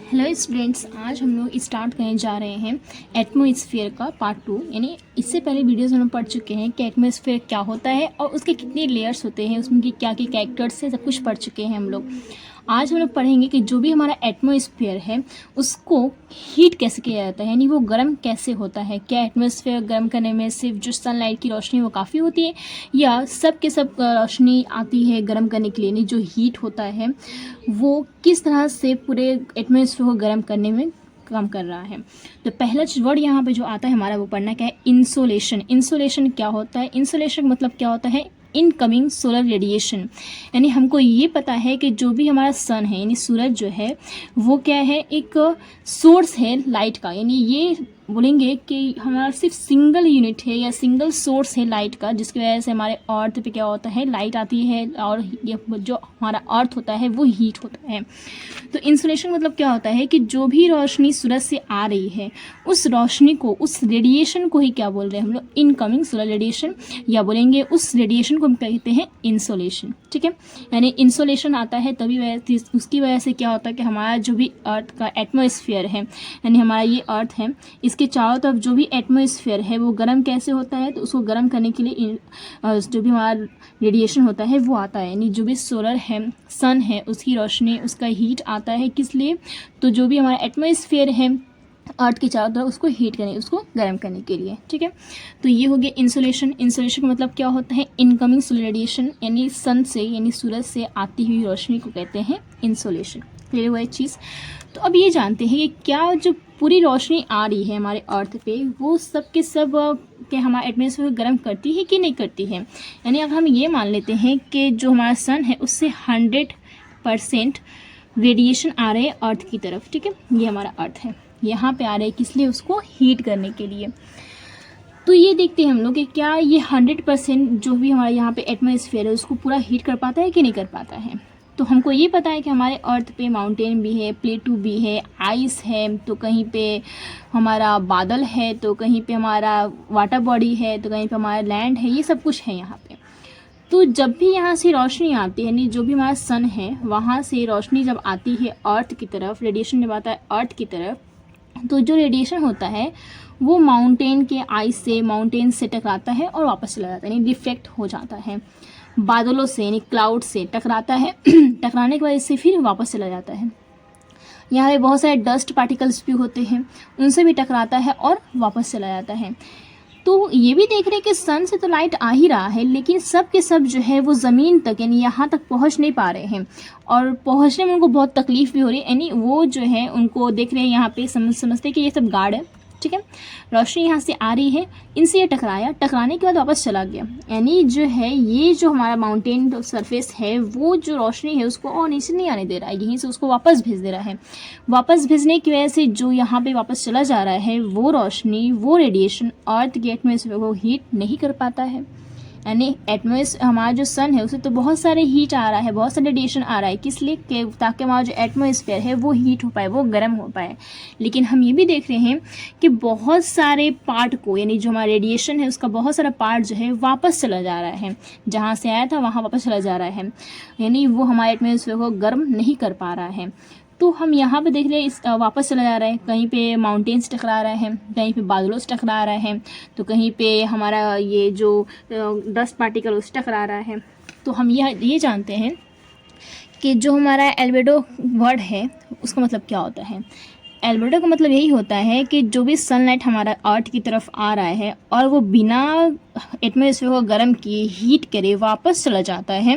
Hello students, आज हम लोग स्टार्ट करने जा रहे हैं एटमॉस्फेयर का पार्ट 2। यानी इससे पहले वीडियोस हम लोग पढ़ चुके हैं कि एटमॉस्फेयर क्या होता है और उसके कितने लेयर्स होते हैं, उसमें की क्या क्या कैरेक्टर्स है, सब कुछ पढ़ चुके हैं हम लोग। आज हम लोग पढ़ेंगे कि जो भी हमारा एटमॉस्फेयर है उसको हीट कैसे किया जाता है, यानी वो गर्म कैसे होता है। क्या एटमॉस्फेयर गर्म करने में सिर्फ जो सनलाइट की रोशनी वो काफ़ी होती है, या सब के सब रोशनी आती है गर्म करने के लिए, यानी जो हीट होता है वो किस तरह से पूरे एटमॉस्फेयर को गर्म करने में काम कर रहा है। तो पहला वर्ड यहाँ पे जो आता है हमारा वो पढ़ना क्या है, इंसोलेशन। इंसोलेशन क्या होता है? इंसोलेशन मतलब क्या होता है, इनकमिंग सोलर रेडिएशन। यानी हमको ये पता है कि जो भी हमारा सन है यानी सूरज जो है वो क्या है, एक सोर्स है लाइट का। यानी ये बोलेंगे कि हमारा सिर्फ सिंगल यूनिट है या सिंगल सोर्स है लाइट का, जिसकी वजह से हमारे अर्थ पे क्या होता है, लाइट आती है और ये जो हमारा अर्थ होता है वो हीट होता है। तो इंसुलेशन मतलब क्या होता है कि जो भी रोशनी सूरज से आ रही है उस रोशनी को, उस रेडिएशन को ही क्या बोल रहे हैं हम लोग, इनकमिंग सोलर रेडिएशन, या बोलेंगे उस रेडिएशन को हम कहते हैं इंसोलेशन। ठीक है, यानी इंसोलेशन आता है तभी उसकी वजह से क्या होता है कि हमारा जो भी अर्थ का एटमॉस्फेयर है, यानी हमारा ये अर्थ है, इसके चारों तरफ जो भी एटमॉस्फेयर है वो गर्म कैसे होता है, तो उसको गर्म करने के लिए जो भी हमारा रेडिएशन होता है वो आता है। यानी जो भी सोलर है, सन है, उसकी रोशनी, उसका हीट आता है किस लिए, तो जो भी हमारा एटमॉस्फेयर है अर्थ के चारों तरफ उसको हीट करने, उसको गर्म करने के लिए। ठीक है, तो ये हो गया इंसुलेशन। इंसुलेशन का मतलब क्या होता है, इनकमिंग सोलर रेडिएशन, यानी सन से यानी सूरज से आती हुई रोशनी को कहते हैं इंसुलेशन। क्लियर हुआ एक चीज़। तो अब ये जानते हैं कि क्या जो पूरी रोशनी आ रही है हमारे अर्थ पे वो सब के सब क्या हमारा एटमॉस्फेयर को गर्म करती है कि नहीं करती है। यानी अगर हम ये मान लेते हैं कि जो हमारा सन है उससे 100% रेडिएशन आ रहे हैं अर्थ की तरफ। ठीक है, ये हमारा अर्थ है, यहाँ पे आ रहे हैं किस लिए, उसको हीट करने के लिए। तो ये देखते हैं हम लोग कि क्या ये 100% जो भी हमारे यहाँ पे एटमॉस्फेयर है उसको पूरा हीट कर पाता है कि नहीं कर पाता है। तो हमको ये पता है कि हमारे अर्थ पे माउंटेन भी है, प्लेटू भी है, आइस है, तो कहीं पे हमारा बादल है, तो कहीं पे हमारा वाटर बॉडी है, तो कहीं पे हमारा लैंड है, ये सब कुछ है यहाँ पे। तो जब भी यहाँ से रोशनी आती है, यानी जो भी हमारा सन है वहाँ से रोशनी जब आती है अर्थ की तरफ, रेडिएशन जब आता है अर्थ की तरफ, तो जो रेडिएशन होता है वो माउंटेन के आइस से, माउंटेन से टकराता है और वापस चला जाता है, यानी रिफ्लेक्ट हो जाता है बादलों से, यानी क्लाउड से टकराता है टकराने की वजह से फिर वापस चला जाता है। यहाँ पे बहुत सारे डस्ट पार्टिकल्स भी होते हैं, उनसे भी टकराता है और वापस चला जाता है। तो ये भी देख रहे हैं कि सन से तो लाइट आ ही रहा है, लेकिन सब के सब जो है वो ज़मीन तक यानी यहाँ तक पहुँच नहीं पा रहे हैं, और पहुँचने में उनको बहुत तकलीफ भी हो रही है। यानी वो जो है उनको देख रहे हैं यहाँ पे, समझते कि ये सब गार्ड है। ठीक है, रोशनी यहाँ से आ रही है, इनसे ये टकराया, टकराने के बाद वापस चला गया। यानी जो है ये जो हमारा माउंटेन सरफेस है वो जो रोशनी है उसको और नीचे नहीं आने दे रहा है, यहीं से उसको वापस भेज दे रहा है। वापस भेजने की वजह से जो यहाँ पे वापस चला जा रहा है वो रोशनी, वो रेडिएशन अर्थ के एटमॉस्फेयर को हीट नहीं कर पाता है। यानी एटमॉस्फेयर, हमारा जो सन है उसे तो बहुत सारे हीट आ रहा है, बहुत सारे रेडिएशन आ रहा है, किस लिए, ताकि हमारा जो एटमॉस्फेयर है वो हीट हो पाए, वो गर्म हो पाए। लेकिन हम ये भी देख रहे हैं कि बहुत सारे पार्ट को, यानी जो हमारा रेडिएशन है उसका बहुत सारा पार्ट जो है वापस चला जा रहा है, जहाँ से आया था वहाँ वापस चला जा रहा है, यानी वो हमारे एटमॉस्फेयर को गर्म नहीं कर पा रहा है। तो हम यहाँ पे देख रहे हैं इस वापस चला जा रहा है, कहीं पे माउंटेन से टकरा रहा है, कहीं पे बादलों से टकरा रहा है, तो कहीं पे हमारा ये जो डस्ट पार्टिकल उससे टकरा रहा है। तो हम ये जानते हैं कि जो हमारा एल्बेडो वर्ड है उसका मतलब क्या होता है। एल्बेडो का मतलब यही होता है कि जो भी सनलाइट हमारा अर्थ की तरफ आ रहा है और वो बिना एटमॉस्फेयर को गर्म किए हीट करे वापस चला जाता है,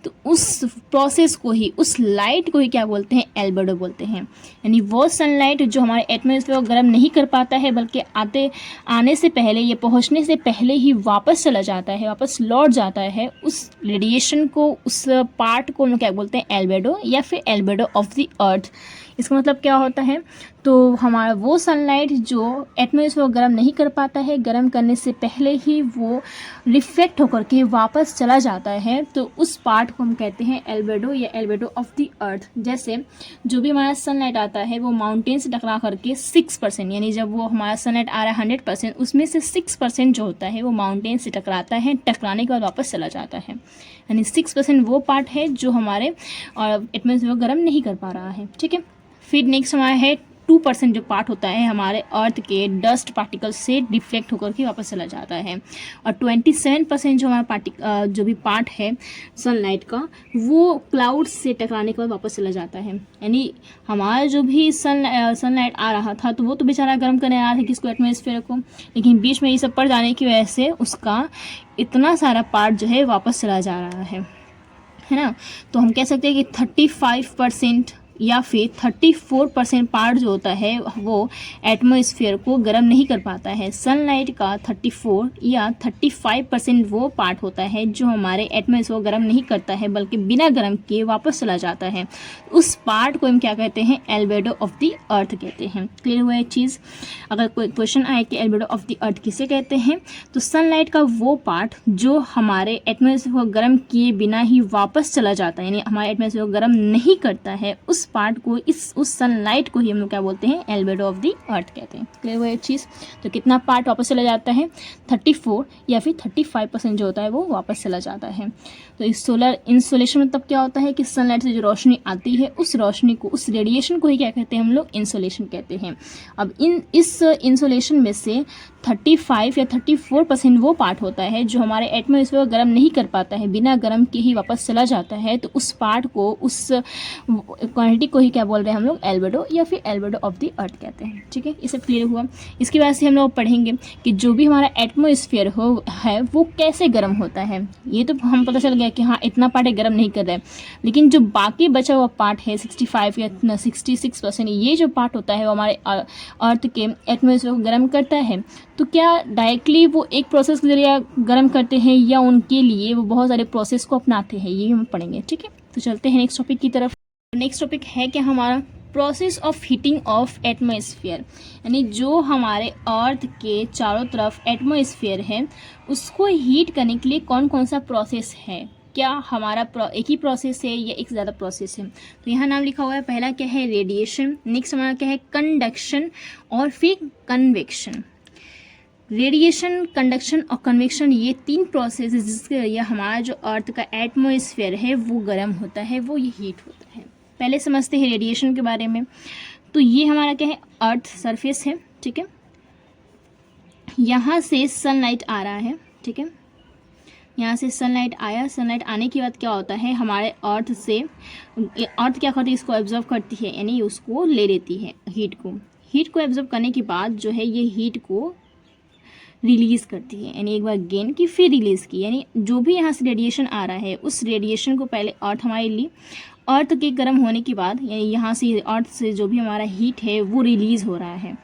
तो उस प्रोसेस को ही, उस लाइट को ही क्या बोलते हैं, एल्बेडो बोलते हैं। यानी वो सनलाइट जो हमारे एटमॉस्फेयर को गर्म नहीं कर पाता है, बल्कि आने से पहले या पहुंचने से पहले ही वापस चला जाता है, वापस लौट जाता है, उस रेडिएशन को, उस पार्ट को हम लोग क्या बोलते हैं, एल्बेडो, या फिर एल्बेडो ऑफ द अर्थ। इसका मतलब क्या होता है, तो हमारा वो सनलाइट जो एटमॉस्फेयर को गर्म नहीं कर पाता है, गर्म करने से पहले ही वो रिफ्लेक्ट होकर के वापस चला जाता है, तो उस पार्ट को हम कहते हैं एल्बेडो या एल्बेडो ऑफ द अर्थ। जैसे जो भी हमारा सनलाइट आता है वो माउंटेन से टकरा करके 6%, यानी जब वो हमारा सनलाइट आ रहा है 100%, उसमें से 6% जो होता है वो माउंटेन से टकराता है, टकराने के बाद वापस चला जाता है। यानी 6% वो पार्ट है जो हमारे एटमॉस्फेयर को गर्म नहीं कर पा रहा है। ठीक है, फिर नेक्स्ट हमारा है 2% जो पार्ट होता है हमारे अर्थ के डस्ट पार्टिकल से डिफ्लेक्ट होकर के वापस चला जाता है, और 27% जो हमारा जो भी पार्ट है सनलाइट का वो क्लाउड से टकराने के बाद वापस चला जाता है। यानी हमारा जो भी सनलाइट आ रहा था तो वो तो बेचारा गर्म करने आ रहा था किसको, एटमॉस्फेयर को, लेकिन बीच में ये सब पड़ जाने की वजह से उसका इतना सारा पार्ट जो है वापस चला जा रहा है ना। तो हम कह सकते हैं कि 35% या फिर 34% पार्ट जो होता है वो एटमॉस्फेयर को गर्म नहीं कर पाता है। सनलाइट का 34 या 35% वो पार्ट होता है जो हमारे एटमॉस्फेयर को गर्म नहीं करता है बल्कि बिना गर्म किए वापस चला जाता है। उस पार्ट को हम क्या कहते हैं, एल्बेडो ऑफ द अर्थ कहते हैं। क्लियर हुआ है चीज़। अगर कोई क्वेश्चन आए कि एल्बेडो ऑफ द अर्थ किसे कहते हैं, तो सनलाइट का वो पार्ट जो हमारे एटमॉस्फेयर को गर्म किए बिना ही वापस चला जाता है, यानी हमारे एटमॉस्फेयर को गर्म नहीं करता है, उस पार्ट को उस सनलाइट को ही हम लोग क्या बोलते हैं, एल्बेडो ऑफ द अर्थ कहते हैं। क्लियर हुआ ये चीज़। तो कितना पार्ट वापस चला जाता है, 34 या फिर 35% जो होता है वो वापस चला जाता है। तो इस सोलर इंसोलेशन में तब क्या होता है कि सनलाइट से जो रोशनी आती है उस रोशनी को, उस रेडिएशन को ही क्या कहते हैं हम लोग, इंसोलेशन कहते हैं। अब इस इंसोलेशन में से 35 या 34% वो पार्ट होता है जो हमारे एटमॉस्फेयर को गर्म नहीं कर पाता है, बिना गर्म के ही वापस चला जाता है। तो उस पार्ट को, उस क्वांटिटी को ही क्या बोल रहे हैं हम लोग, एल्बेडो या फिर एल्बेडो ऑफ द अर्थ कहते हैं। ठीक है, ये सब क्लियर हुआ। इसकी वजह से हम लोग पढ़ेंगे कि जो भी हमारा एटमॉस्फेयर है वो कैसे गर्म होता है। ये तो हम पता चल गया कि हाँ इतना पार्ट है गर्म नहीं कर रहा है, लेकिन जो बाकी बचा हुआ पार्ट है 65 या 66%, ये जो पार्ट होता है वो हमारे अर्थ के एटमॉस्फेयर को गर्म करता है। तो क्या डायरेक्टली वो एक प्रोसेस के जरिए गर्म करते हैं या उनके लिए वो बहुत सारे प्रोसेस को अपनाते हैं, ये हम पढ़ेंगे। ठीक है, तो चलते हैं नेक्स्ट टॉपिक की तरफ। नेक्स्ट टॉपिक है क्या हमारा, process of heating of atmosphere, यानी जो हमारे अर्थ के चारों तरफ एटमॉस्फेयर है उसको हीट करने के लिए कौन कौन सा प्रोसेस है। क्या हमारा एक ही प्रोसेस है या एक ज़्यादा प्रोसेस है। तो यहाँ नाम लिखा हुआ है, पहला क्या है, रेडिएशन, नेक्स्ट हमारा क्या है, कंडक्शन, और फिर कन्वेक्शन। रेडिएशन, कंडक्शन और कन्वेक्शन, ये 3 प्रोसेस जिसके जरिए हमारा जो अर्थ का एटमॉस्फेयर है वो गर्म होता है, वो ये हीट होता है। पहले समझते हैं रेडिएशन के बारे में। तो ये हमारा क्या है, अर्थ सरफेस है। ठीक है, यहाँ से सनलाइट आ रहा है। ठीक है, यहाँ से सनलाइट आया, सनलाइट आने के बाद क्या होता है, हमारे अर्थ से, अर्थ क्या करती है, इसको एब्जॉर्व करती है, यानी उसको ले लेती है हीट को। हीट को एब्जॉर्व करने के बाद जो है ये हीट को रिलीज़ करती है, यानी एक बार गेन की फिर रिलीज़ की, यानी जो भी यहाँ से रेडिएशन आ रहा है उस रेडिएशन को पहले अर्थ हमारे ली, अर्थ के गर्म होने के बाद यानी यहाँ से अर्थ से जो भी हमारा हीट है वो रिलीज़ हो रहा है।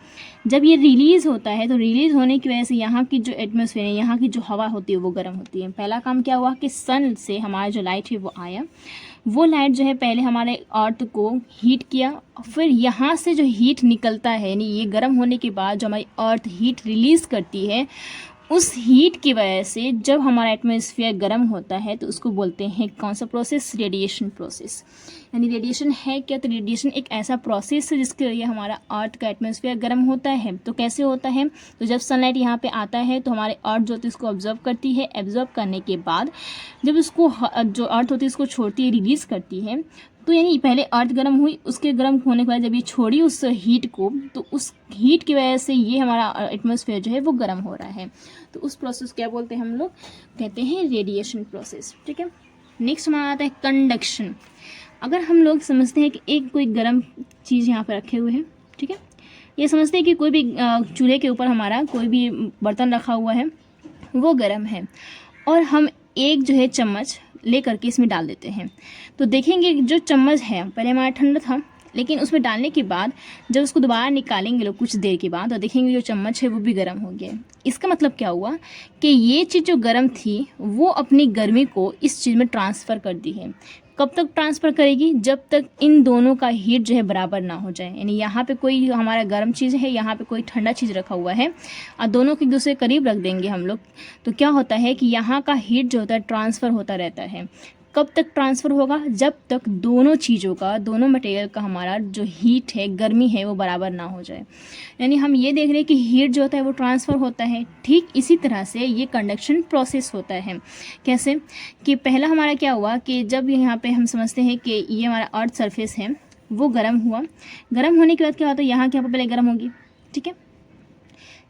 जब ये रिलीज़ होता है तो रिलीज़ होने की वजह से यहाँ की जो एटमॉस्फेयर है, यहाँ की जो हवा होती है वो गर्म होती है। पहला काम क्या हुआ कि सन से हमारा जो लाइट है वो आया, वो लाइट जो है पहले हमारे अर्थ को हीट किया, फिर यहाँ से जो हीट निकलता है, यानी ये गर्म होने के बाद जो हमारी अर्थ हीट रिलीज़ करती है, उस हीट की वजह से जब हमारा एटमॉस्फेयर गर्म होता है तो उसको बोलते हैं कौन सा प्रोसेस, रेडिएशन प्रोसेस। यानी रेडिएशन है क्या, तो रेडिएशन एक ऐसा प्रोसेस है जिसके जरिए हमारा अर्थ का एटमॉस्फेयर गर्म होता है। तो कैसे होता है, तो जब सनलाइट यहाँ पे आता है तो हमारे अर्थ जो होती है इसको ऑब्जर्व करती है, एब्जॉर्व करने के बाद जब उसको जो अर्थ होती है इसको छोड़ती है, रिलीज़ करती है, तो यानी पहले अर्थ गर्म हुई, उसके गर्म होने के बाद जब ये छोड़ी उस हीट को, तो उस हीट की वजह से ये हमारा एटमॉस्फेयर जो है वो गर्म हो रहा है। तो उस प्रोसेस क्या बोलते हैं हम लोग, कहते हैं रेडिएशन प्रोसेस। ठीक है, नेक्स्ट हमारा आता है कंडक्शन। अगर हम लोग समझते हैं कि एक कोई गर्म चीज़ यहाँ पर रखे हुए हैं, ठीक है, ये समझते हैं कि कोई भी चूल्हे के ऊपर हमारा कोई भी बर्तन रखा हुआ है वो गर्म है, और हम एक जो है चम्मच ले करके इसमें डाल देते हैं, तो देखेंगे जो चम्मच है पहले हमारा ठंडा था, लेकिन उसमें डालने के बाद जब उसको दोबारा निकालेंगे लोग कुछ देर के बाद, तो देखेंगे जो चम्मच है वो भी गर्म हो गया। इसका मतलब क्या हुआ कि ये चीज़ जो गर्म थी वो अपनी गर्मी को इस चीज़ में ट्रांसफ़र कर दी है। कब तक ट्रांसफ़र करेगी, जब तक इन दोनों का हीट जो है बराबर ना हो जाए। यानी यहाँ पे कोई हमारा गर्म चीज़ है, यहाँ पे कोई ठंडा चीज़ रखा हुआ है, और दोनों को एक दूसरे के करीब रख देंगे हम लोग, तो क्या होता है कि यहाँ का हीट जो होता है ट्रांसफ़र होता रहता है। कब तक ट्रांसफ़र होगा, जब तक दोनों चीज़ों का, दोनों मटेरियल का हमारा जो हीट है, गर्मी है, वो बराबर ना हो जाए। यानी हम ये देख रहे हैं कि हीट जो होता है वो ट्रांसफ़र होता है। ठीक इसी तरह से ये कंडक्शन प्रोसेस होता है। कैसे कि पहला हमारा क्या हुआ कि जब यहाँ पे हम समझते हैं कि ये हमारा अर्थ सरफेस है, वो गर्म हुआ। गर्म होने के बाद क्या होता है, यहाँ की हवा पहले गर्म होगी, ठीक है।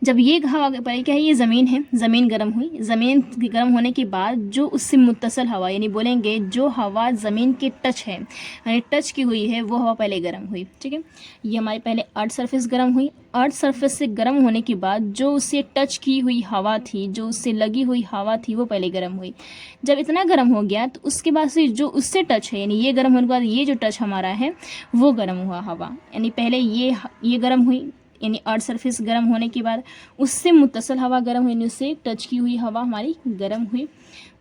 जब ये हवा पहले क्या है, ये ज़मीन है, ज़मीन गर्म हुई। ज़मीन गर्म होने के बाद जो उससे मुत्तसल हवा, यानी बोलेंगे जो हवा ज़मीन के टच है, यानी टच की हुई है, वो हवा पहले गर्म हुई, ठीक है। ये हमारे पहले अर्थ सरफेस गर्म हुई। अर्थ सरफेस से गर्म होने के बाद जो उससे टच की हुई हवा थी, जो उससे लगी हुई हवा थी, वो पहले गर्म हुई। जब इतना गर्म हो गया तो उसके बाद से जो उससे टच है, यानी ये गर्म होने के बाद ये जो टच हमारा है वो गर्म हुआ हवा, यानी पहले ये गर्म हुई, यानी अर्थ सरफेस गर्म होने के बाद उससे मुत्तसल हवा गर्म हुई, उससे टच की हुई हवा हमारी गर्म हुई।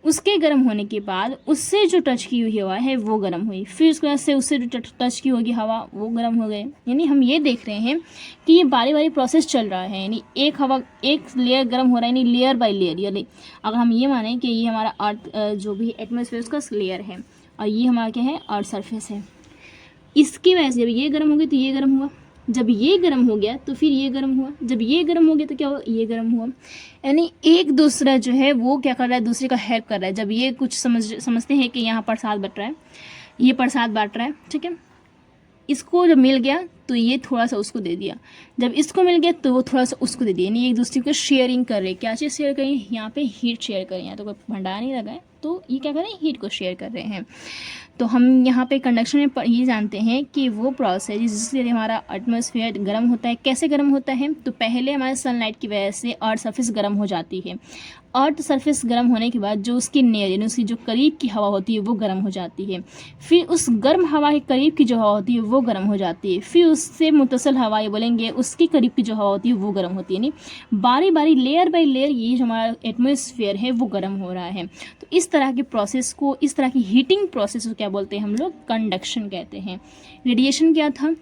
उसके गर्म होने के बाद उससे जो टच की हुई हवा है वो गर्म हुई। फिर उसके बाद से उससे जो टच की होगी हवा वो गर्म हो गए। यानी हम ये देख रहे हैं कि ये बारी बारी प्रोसेस चल रहा है, यानी एक लेयर गर्म हो रहा है, यानी लेयर बाय लेयर। यानी अगर हम ये माने कि ये हमारा अर्थ जो भी एटमॉस्फेयर उसका लेयर है और ये हमारा क्या है, अर्थ सरफेस है, इसकी वजह से जब ये गर्म हो गई तो ये गर्म हुआ, जब ये गर्म हो गया तो फिर ये गर्म हुआ, जब ये गर्म हो गया तो क्या हुआ, ये गर्म हुआ। यानी एक दूसरा जो है वो क्या कर रहा है, दूसरे का हेल्प कर रहा है। जब ये कुछ समझते हैं कि यहाँ प्रसाद बट रहा है, ये प्रसाद बांट रहा है, ठीक है, इसको जब मिल गया तो ये थोड़ा सा उसको दे दिया, जब इसको मिल गया तो वो थोड़ा सा उसको दे दिया, यानी एक दूसरे को शेयरिंग कर रहे हैं। क्या चीज़ शेयर करें, यहाँ पे हीट शेयर करें, यहाँ तो कोई भंडार नहीं लगा है, तो ये क्या कर रहे हैं, हीट को शेयर कर रहे हैं। तो हम यहाँ पे कंडक्शन में ये जानते हैं कि वो प्रोसेस जिससे हमारा एटमॉस्फेयर गर्म होता है। कैसे गर्म होता है, तो पहले हमारे सनलाइट की वजह से अर्थ सरफेस गर्म हो जाती है। अर्थ सरफेस गर्म होने के बाद जो उसकी नियर, यानी उसकी जो करीब की हवा होती है वो गर्म हो जाती है। फिर उस गर्म हवा के करीब की जो हवा होती है वो गर्म हो जाती है। फिर उससे मुत्तसल हवा, ये बोलेंगे उसकी करीब की जो हवा होती है वो गर्म होती है। यानी बारी बारी, लेयर बाय लेयर ये जो हमारा एटमॉस्फेयर है वो गर्म हो रहा है। तो इस तरह के प्रोसेस को, इस तरह की हीटिंग प्रोसेस को क्या बोलते हैं हम लोग, कंडक्शन कहते हैं। रेडिएशन क्या था,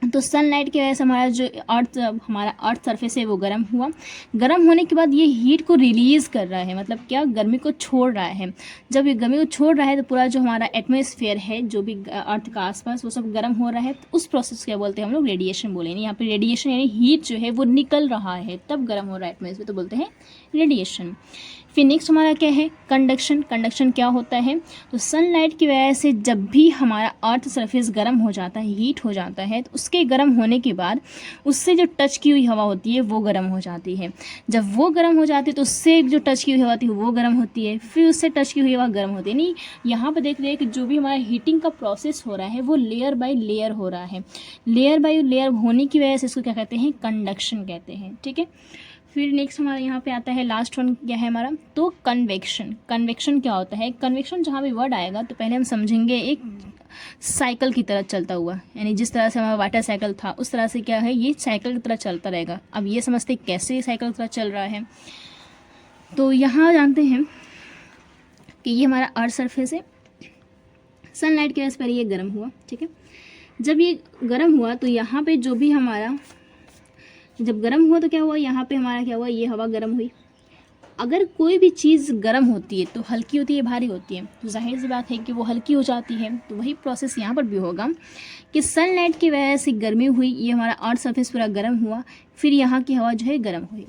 तो सनलाइट की वजह से हमारा जो अर्थ सरफेस है वो गर्म हुआ। गर्म होने के बाद ये हीट को रिलीज़ कर रहा है, मतलब क्या, गर्मी को छोड़ रहा है। जब ये गर्मी को छोड़ रहा है तो पूरा जो हमारा एटमॉस्फेयर है, जो भी अर्थ का आसपास, वो सब गर्म हो रहा है। तो उस प्रोसेस क्या बोलते हैं हम लोग, रेडिएशन बोलेंगे। यहाँ पे रेडिएशन यानी हीट जो है वो निकल रहा है, तब गर्म हो रहा है एटमॉस्फेयर, तो बोलते हैं रेडिएशन। फिर नेक्स्ट हमारा क्या है, कंडक्शन। कंडक्शन क्या होता है, तो सनलाइट की वजह से जब भी हमारा अर्थ सरफेस गर्म हो जाता है, हीट हो जाता है, तो उसके गर्म होने के बाद उससे जो टच की हुई हवा होती है वो गर्म हो जाती है। जब वो गर्म हो जाती है तो उससे जो टच की हुई हवा होती है वो गर्म होती है, फिर उससे टच की हुई हवा गर्म होती है। नहीं, यहाँ पर देख रहे हैं कि जो भी हमारा हीटिंग का प्रोसेस हो रहा है वो लेयर बाय लेयर हो रहा है। लेयर बाय लेयर होने की वजह से इसको क्या कहते हैं, कंडक्शन कहते हैं, ठीक है। फिर नेक्स्ट हमारा यहाँ पे आता है, लास्ट वन क्या है हमारा, तो कन्वेक्शन। कन्वेक्शन क्या होता है, कन्वेक्शन जहाँ भी वर्ड आएगा तो पहले हम समझेंगे एक साइकिल की तरह चलता हुआ, यानी जिस तरह से हमारा वाटर साइकिल था उस तरह से क्या है, ये साइकिल की तरह चलता रहेगा। अब ये समझते कैसे साइकिल की तरह चल रहा है, तो यहाँ जानते हैं कि ये हमारा अर्थ सरफेस है, सनलाइट की वजह से पहले ये गर्म हुआ, ठीक है। जब ये गर्म हुआ तो यहाँ पे जो भी हमारा, जब गर्म हुआ तो क्या हुआ, यहाँ पे हमारा क्या हुआ, ये हवा गर्म हुई। अगर कोई भी चीज़ गर्म होती है तो हल्की होती है, भारी होती है, तो जाहिर सी बात है कि वो हल्की हो जाती है। तो वही प्रोसेस यहाँ पर भी होगा कि सनलाइट की वजह से गर्मी हुई, ये हमारा अर्थ सरफेस पूरा गर्म हुआ, फिर यहाँ की हवा जो है गर्म हुई।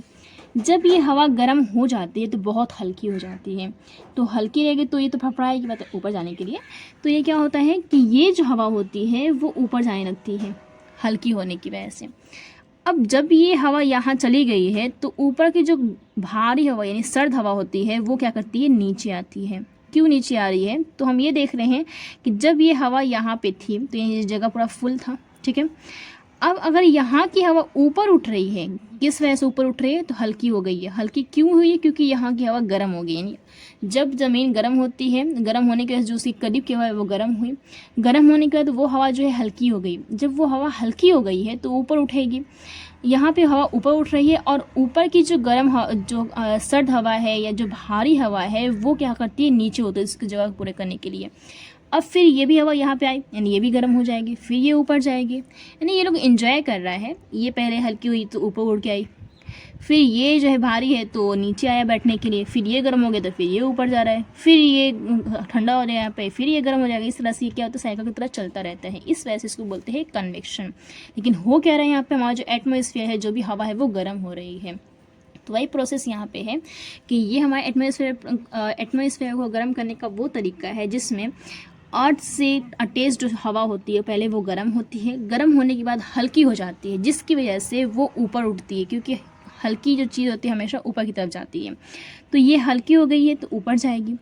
जब ये हवा गर्म हो जाती है तो बहुत हल्की हो जाती है, तो हल्की रहेगी तो ये तो फड़फड़ाएगी, मतलब ऊपर जाने के लिए। तो ये क्या होता है कि ये जो हवा होती है वो ऊपर जाने लगती है हल्की होने की वजह से। अब जब ये हवा यहाँ चली गई है तो ऊपर की जो भारी हवा, यानी सर्द हवा होती है, वो क्या करती है, नीचे आती है। क्यों नीचे आ रही है, तो हम ये देख रहे हैं कि जब ये हवा यहाँ पे थी तो ये जगह पूरा फुल था, ठीक है। अब अगर यहाँ की हवा ऊपर उठ रही है, किस वजह से ऊपर उठ रही है, तो हल्की हो गई है। हल्की क्यों हुई है, क्योंकि यहाँ की हवा गर्म हो गई। यानी जब ज़मीन गर्म होती है, गर्म होने के बाद जो उसकी करीब की हवा है वो गर्म हुई, गर्म होने के बाद वो हवा जो है हल्की हो गई। जब वो हवा हल्की हो गई है तो ऊपर उठेगी, यहाँ पे हवा ऊपर उठ रही है, और ऊपर की जो सर्द हवा है या जो भारी हवा है वो क्या करती है, नीचे होती है इसकी जगह पूरे करने के लिए। अब फिर ये भी हवा यहाँ पे आई, यानी ये भी गर्म हो जाएगी, फिर ये ऊपर जाएगी। यानी ये लोग एंजॉय कर रहा है, ये पहले हल्की हुई तो ऊपर उड़ के आई, फिर ये जो है भारी है तो नीचे आया बैठने के लिए, फिर ये गर्म हो गया तो फिर ये ऊपर जा रहा है, फिर ये ठंडा हो जाएगा यहाँ पे, फिर ये गर्म हो जाएगा। इस तरह से क्या होता है, साइकिल की तरह चलता रहता है। इस वजह से इसको बोलते हैं कन्वेक्शन। लेकिन हो क्या रहा है, यहाँ पे हमारा जो एटमॉस्फेयर है, जो भी हवा है वो गर्म हो रही है। तो वही प्रोसेस यहाँ पे है कि ये हमारे एटमॉस्फेयर को गर्म करने का वो तरीका है जिसमें अर्थ से अटैच जो हवा होती है पहले वो गर्म होती है, गर्म होने के बाद हल्की हो जाती है, जिसकी वजह से वो ऊपर उठती है, क्योंकि हल्की जो चीज़ होती है हमेशा ऊपर की तरफ जाती है। तो ये हल्की हो गई है तो ऊपर जाएगी।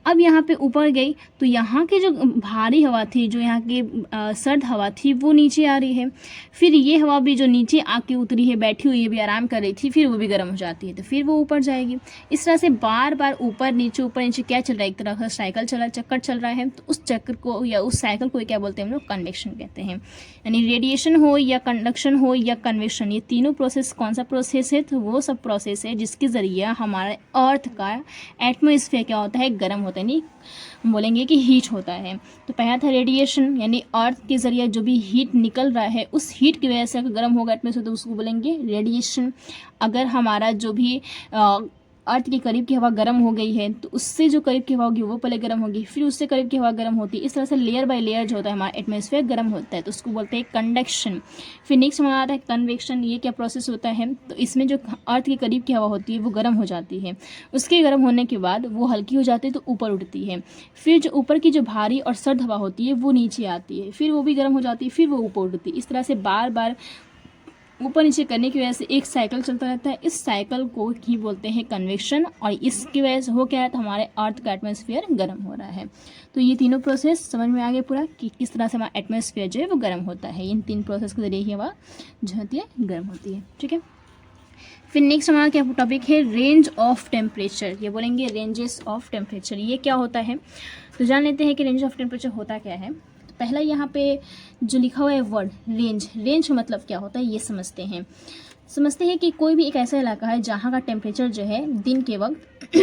अब यहाँ पे ऊपर गई तो यहाँ की जो भारी हवा थी, जो यहाँ की सर्द हवा थी, वो नीचे आ रही है। फिर ये हवा भी जो नीचे आके उतरी है, बैठी हुई है, भी आराम कर रही थी, फिर वो भी गर्म हो जाती है, तो फिर वो ऊपर जाएगी। इस तरह से बार बार ऊपर नीचे क्या चल रहा है, एक तरह का साइकिल चल रहा है, चक्कर चल रहा है। तो उस चक्कर को या उस साइकिल को क्या बोलते हैं हम लोग, कन्वेक्शन कहते हैं। यानी रेडिएशन हो या कंडक्शन हो या कन्वेक्शन, ये तीनों प्रोसेस कौन सा प्रोसेस है, तो वो सब प्रोसेस है जिसके ज़रिए हमारे अर्थ का एटमॉस्फेयर क्या होता है, गर्म होता है, नहीं बोलेंगे कि हीट होता है। तो पहला था रेडिएशन, यानी अर्थ के जरिए जो भी हीट निकल रहा है उस हीट की वजह से अगर गर्म होगा एटमॉस्फेयर तो उसको बोलेंगे रेडिएशन। अगर हमारा जो भी अर्थ के करीब की हवा गर्म हो गई है तो उससे जो करीब की हवा होगी वो पहले गर्म होगी, फिर उससे करीब की हवा गर्म होती है। इस तरह से लेयर बाय लेयर जो होता है हमारा एटमॉस्फेयर गर्म होता है, तो उसको बोलते हैं कंडक्शन। फिर नेक्स्ट हमारा आता है कन्वेक्शन। ये क्या प्रोसेस होता है, तो इसमें जो अर्थ के करीब की हवा होती है वो गर्म हो जाती है, उसके गर्म होने के बाद वो हल्की हो जाती है तो ऊपर उठती है। फिर जो ऊपर की जो भारी और सर्द हवा होती है वो नीचे आती है, फिर वो भी गर्म हो जाती है, फिर वो ऊपर उठती है। इस तरह से बार बार ऊपर नीचे करने की वजह से एक साइकिल चलता रहता है। इस साइकिल को ही बोलते हैं कन्वेक्शन, और इसकी वजह से हो क्या है, तो हमारे अर्थ का एटमॉस्फेयर गर्म हो रहा है। तो ये तीनों प्रोसेस समझ में आ गए पूरा कि किस तरह से हमारा एटमॉस्फेयर जो है वो गर्म होता है। इन तीन प्रोसेस के जरिए ही हवा जो होती है गर्म होती है। ठीक है, फिर नेक्स्ट हमारा क्या टॉपिक है, रेंज ऑफ टेम्परेचर। ये बोलेंगे रेंजेस ऑफ टेम्परेचर, ये क्या होता है, तो जान लेते हैं कि रेंज ऑफ टेम्परेचर होता क्या है। पहला यहाँ पे जो लिखा हुआ है वर्ड रेंज, रेंज मतलब क्या होता है ये समझते हैं कि कोई भी एक ऐसा इलाका है जहाँ का टेम्परेचर जो है दिन के वक्त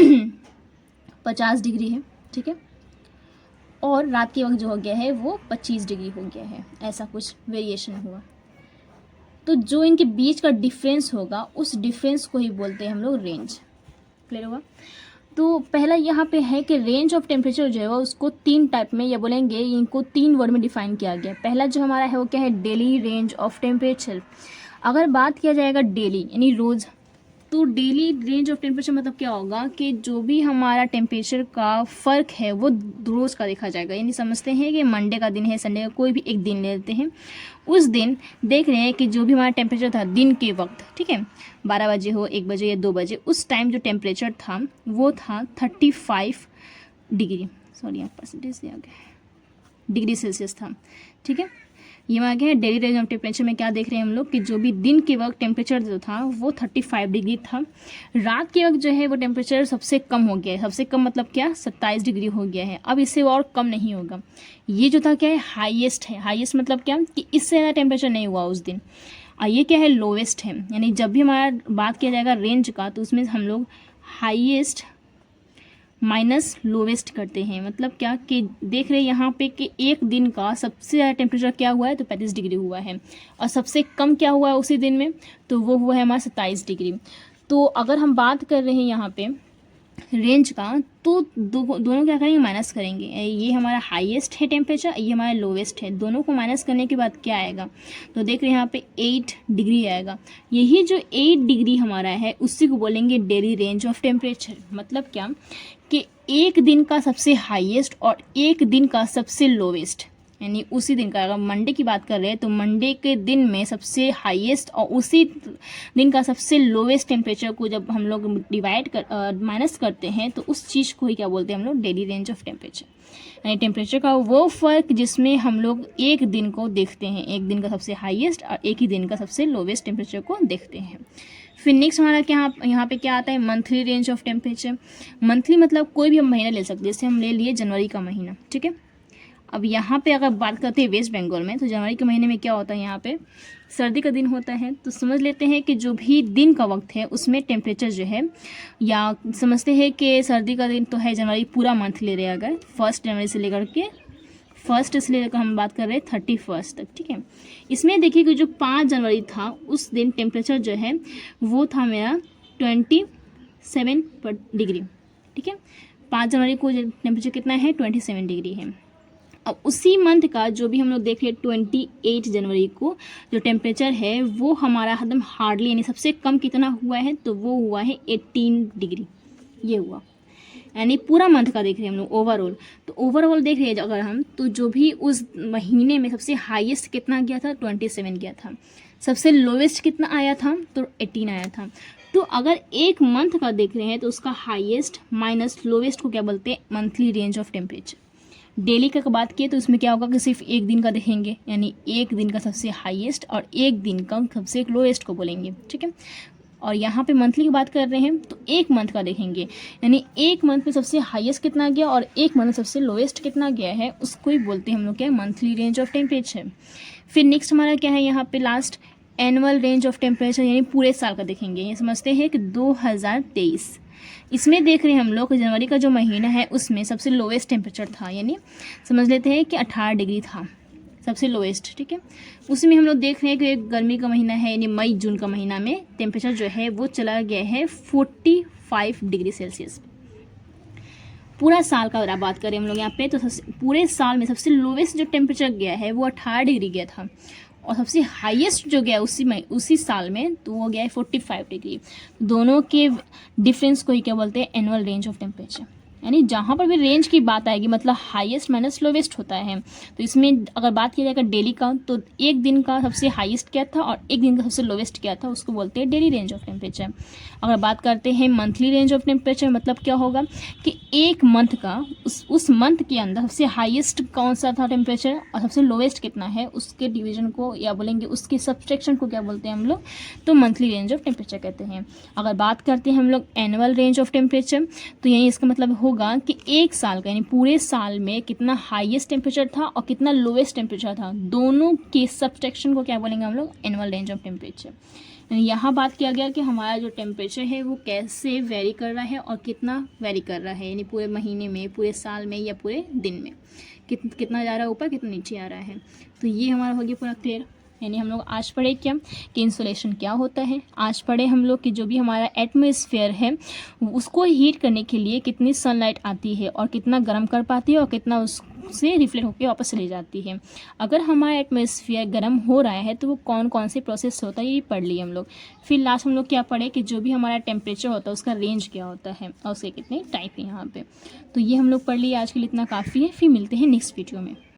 50 डिग्री है, ठीक है, और रात के वक्त जो हो गया है वो 25 डिग्री हो गया है, ऐसा कुछ वेरिएशन हुआ। तो जो इनके बीच का डिफरेंस होगा उस डिफरेंस को ही बोलते हैं हम लोग रेंज। क्लियर होगा। तो पहला यहाँ पे है कि रेंज ऑफ टेम्परेचर जो है वो उसको तीन टाइप में या बोलेंगे इनको तीन वर्ड में डिफाइन किया गया। पहला जो हमारा है वो क्या है, डेली रेंज ऑफ टेम्परेचर। अगर बात किया जाएगा डेली यानी रोज़, तो डेली रेंज ऑफ टेम्परेचर मतलब क्या होगा कि जो भी हमारा टेम्परेचर का फ़र्क है वो रोज़ का देखा जाएगा। यानी समझते हैं कि मंडे का दिन है, संडे का, कोई भी एक दिन ले लेते हैं, उस दिन देख रहे हैं कि जो भी हमारा टेम्परेचर था दिन के वक्त, ठीक है, 12 बजे हो, 1 बजे या 2 बजे, उस टाइम जो टेम्परेचर था वो था 35 डिग्री, सॉरी यहाँ परसेंटेज से आ गया, डिग्री सेल्सियस था। ठीक है, ये आ गया है डेली रेंज ऑफ टेम्परेचर में। क्या देख रहे हैं हम लोग कि जो भी दिन के वक्त टेम्परेचर जो था वो 35 डिग्री था। रात के वक्त जो है वो टेम्परेचर सबसे कम हो गया है, सबसे कम मतलब क्या, 27 डिग्री हो गया है। अब इससे और कम नहीं होगा। ये जो था क्या है, हाईएस्ट है। हाईएस्ट मतलब क्या कि इससे ज़्यादा टेम्परेचर नहीं हुआ उस दिन। और ये क्या है, लोवेस्ट है। यानी जब भी हमारा बात किया जाएगा रेंज का तो उसमें हम लोग हाईएस्ट माइनस लोवेस्ट करते हैं। मतलब क्या कि देख रहे हैं यहाँ पे कि एक दिन का सबसे ज़्यादा टेम्परेचर क्या हुआ है, तो 35 डिग्री हुआ है, और सबसे कम क्या हुआ है उसी दिन में, तो वो हुआ है हमारा 27 डिग्री। तो अगर हम बात कर रहे हैं यहाँ पे रेंज का, तो दोनों क्या करेंगे, माइनस करेंगे। ये हमारा हाईएस्ट है टेम्परेचर, ये हमारा लोवेस्ट है, दोनों को माइनस करने के बाद क्या आएगा, तो देख रहे हैं यहाँ पे 8 डिग्री आएगा। यही जो 8 डिग्री हमारा है उसी को बोलेंगे डेली रेंज ऑफ टेम्परेचर। मतलब क्या कि एक दिन का सबसे हाईएस्ट और एक दिन का सबसे लोवेस्ट, यानी उसी दिन का, अगर मंडे की बात कर रहे हैं तो मंडे के दिन में सबसे हाईएस्ट और उसी दिन का सबसे लोवेस्ट टेम्परेचर को जब हम लोग डिवाइड कर माइनस करते हैं तो उस चीज़ को ही क्या बोलते हैं हम लोग, डेली रेंज ऑफ टेम्परेचर। यानी टेम्परेचर का वो फ़र्क जिसमें हम लोग एक दिन को देखते हैं, एक दिन का सबसे हाईएस्ट और एक ही दिन का सबसे लोवेस्ट टेम्परेचर को देखते हैं। फिर नेक्स्ट हमारा क्या यहाँ पे क्या आता है, monthly range of temperature. Monthly मतलब कोई भी हम महीना ले सकते हैं, जैसे हम ले लिए जनवरी का महीना, ठीक है। अब यहाँ पे अगर बात करते हैं वेस्ट बंगाल में, तो जनवरी के महीने में क्या होता है, यहाँ पे सर्दी का दिन होता है। तो समझ लेते हैं कि जो भी दिन का वक्त है उसमें टेम्परेचर जो है, या समझते हैं कि सर्दी का दिन तो है जनवरी, पूरा मंथ ले रहे हैं अगर 1 जनवरी से लेकर के 1 से लेकर हम बात कर रहे हैं 31 तक, ठीक है। इसमें देखिए कि जो 5 जनवरी था उस दिन टेम्परेचर जो है वो था मेरा 27 डिग्री, ठीक है। 5 जनवरी को टेम्परेचर कितना है, 27 डिग्री है। अब उसी मंथ का जो भी हम लोग देख रहे 28 जनवरी को जो टेम्परेचर है वो हमारा एकदम हार्डली, यानी सबसे कम कितना हुआ है, तो वो हुआ है 18 डिग्री, ये हुआ। यानी पूरा मंथ का देख रहे हैं हम लोग ओवरऑल। तो ओवरऑल देख रहे हैं अगर हम, तो जो भी उस महीने में सबसे हाईएस्ट कितना गया था, 27 गया था। सबसे लोवेस्ट कितना आया था, तो 18 आया था। तो अगर एक मंथ का देख रहे हैं तो उसका हाईएस्ट माइनस लोवेस्ट को क्या बोलते हैं, monthly range of temperature. Daily का बात किए तो उसमें क्या होगा कि सिर्फ एक दिन का देखेंगे, यानी एक दिन का सबसे हाईएस्ट और एक दिन का सबसे लोएस्ट को बोलेंगे, ठीक है। और यहाँ पे मंथली की बात कर रहे हैं तो एक मंथ का देखेंगे, यानी एक मंथ में सबसे हाईएस्ट कितना गया और एक मंथ में सबसे लोएस्ट कितना गया है, उसको ही बोलते हैं हम लोग क्या, मंथली रेंज ऑफ टेम्परेचर। फिर नेक्स्ट हमारा क्या है यहाँ पे last, annual range of temperature, यानी पूरे साल का देखेंगे। ये समझते हैं कि 2023 इसमें देख रहे हैं हम लोग जनवरी का जो महीना है उसमें सबसे लोवेस्ट टेम्परेचर था, यानी समझ लेते हैं कि 18 डिग्री था सबसे लोएस्ट, ठीक है। उसी में हम लोग देख रहे हैं कि एक गर्मी का महीना है, यानी मई जून का महीना में टेम्परेचर जो है वो चला गया है 45 डिग्री सेल्सियस। पूरा साल का अगर बात करें हम लोग यहाँ पे, तो पूरे साल में सबसे लोवेस्ट जो टेम्परेचर गया है वो 18 डिग्री गया था, और सबसे हाईएस्ट जो गया उसी साल में तो वो गया है 45 डिग्री। दोनों के डिफरेंस को ही क्या बोलते हैं, एनुअल रेंज ऑफ टेम्परेचर। यानी जहाँ पर भी रेंज की बात आएगी मतलब हाईएस्ट माइनस लोवेस्ट होता है। तो इसमें अगर बात किया जाएगा डेली का, तो एक दिन का सबसे हाईएस्ट क्या था और एक दिन का सबसे लोवेस्ट क्या था, उसको बोलते हैं डेली रेंज ऑफ टेम्परेचर। अगर बात करते हैं मंथली रेंज ऑफ टेम्परेचर, मतलब क्या होगा कि एक मंथ का उस मंथ के अंदर सबसे हाईएस्ट कौन सा था टेम्परेचर और सबसे लोवेस्ट कितना है, उसके डिवीजन को या बोलेंगे उसके सब्सट्रैक्शन को क्या बोलते हैं हम लोग, तो मंथली रेंज ऑफ टेम्परेचर कहते हैं। अगर बात करते हैं हम लोग एनुअल रेंज ऑफ टेम्परेचर, तो यही इसका मतलब होगा कि एक साल का यानी पूरे साल में कितना हाईएस्ट टेम्परेचर था और कितना लोवेस्ट टेम्परेचर था, दोनों के सब्सट्रैक्शन को क्या बोलेंगे हम लोग, एनुअल रेंज ऑफ टेम्परेचर। यहाँ बात किया गया कि हमारा जो टेम्परेचर है वो कैसे वेरी कर रहा है और कितना वेरी कर रहा है, यानी पूरे महीने में, पूरे साल में या पूरे दिन में कितना जा रहा है ऊपर, कितना नीचे आ रहा है। तो ये हमारा हो गया पूरा क्लियर। यानी हम लोग आज पढ़े क्या कि इंसुलेशन क्या होता है, आज पढ़े हम लोग कि जो भी हमारा एटमॉस्फेयर है उसको हीट करने के लिए कितनी सनलाइट आती है और कितना गर्म कर पाती है और कितना उससे रिफ्लेक्ट होकर वापस चली जाती है। अगर हमारा एटमॉस्फेयर गर्म हो रहा है तो वो कौन कौन से प्रोसेस होता है ये पढ़ लिए हम लोग। फिर लास्ट हम लोग क्या पढ़े कि जो भी हमारा टेम्परेचर होता है उसका रेंज क्या होता है और उसके कितने टाइप है यहाँ पे। तो ये हम लोग पढ़ लिए, आज के लिए इतना काफ़ी है। फिर मिलते हैं नेक्स्ट वीडियो में।